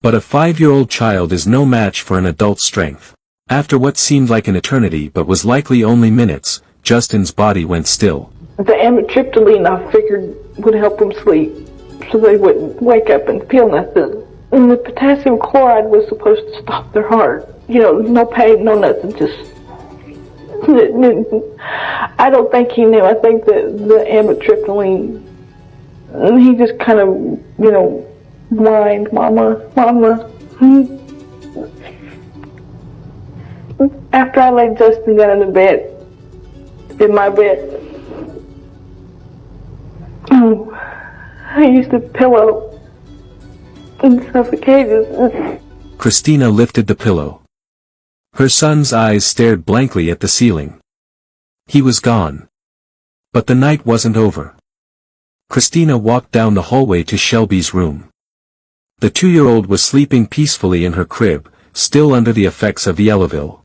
But a 5-year-old child is no match for an adult's strength. After what seemed like an eternity but was likely only minutes, Justin's body went still. The amitriptyline I figured would help them sleep, so they wouldn't wake up and feel nothing. And the potassium chloride was supposed to stop their heart. You know, no pain, no nothing, just... I don't think he knew. I think that the amitriptyline, he just kind of, you know, whined, Mama, Mama. After I laid Justin down in the bed, in my bed, I used a pillow and suffocated. Christina lifted the pillow. Her son's eyes stared blankly at the ceiling. He was gone. But the night wasn't over. Christina walked down the hallway to Shelby's room. The 2-year-old was sleeping peacefully in her crib, still under the effects of Yellowville.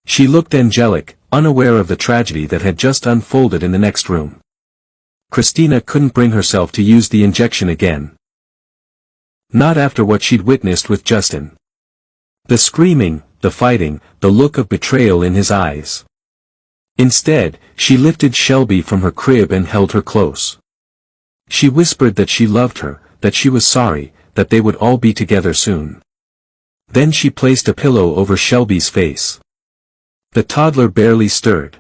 She looked angelic, unaware of the tragedy that had just unfolded in the next room. Christina couldn't bring herself to use the injection again. Not after what she'd witnessed with Justin. The screaming, the fighting, the look of betrayal in his eyes. Instead, she lifted Shelby from her crib and held her close. She whispered that she loved her, that she was sorry, that they would all be together soon. Then she placed a pillow over Shelby's face. The toddler barely stirred.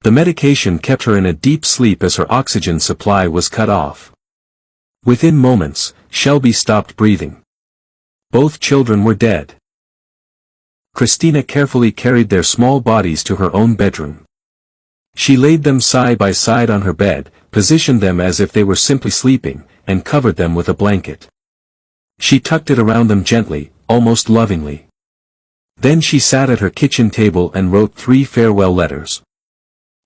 The medication kept her in a deep sleep as her oxygen supply was cut off. Within moments, Shelby stopped breathing. Both children were dead. Christina carefully carried their small bodies to her own bedroom. She laid them side by side on her bed, positioned them as if they were simply sleeping, and covered them with a blanket. She tucked it around them gently, almost lovingly. Then she sat at her kitchen table and wrote 3 farewell letters.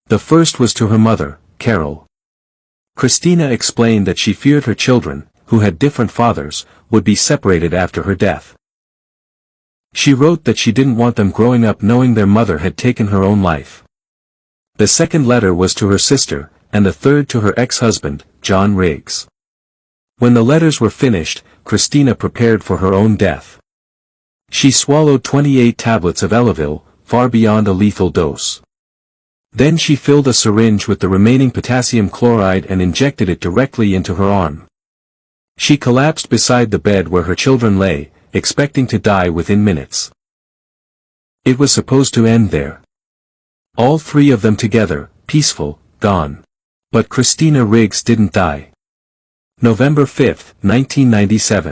The first was to her mother, Carol. Christina explained that she feared her children, who had different fathers, would be separated after her death. She wrote that she didn't want them growing up knowing their mother had taken her own life. The second letter was to her sister, and the third to her ex-husband, John Riggs. When the letters were finished, Christina prepared for her own death. She swallowed 28 tablets of Elavil, far beyond a lethal dose. Then she filled a syringe with the remaining potassium chloride and injected it directly into her arm. She collapsed beside the bed where her children lay, expecting to die within minutes. It was supposed to end there. All 3 of them together, peaceful, gone. But Christina Riggs didn't die. November 5, 1997.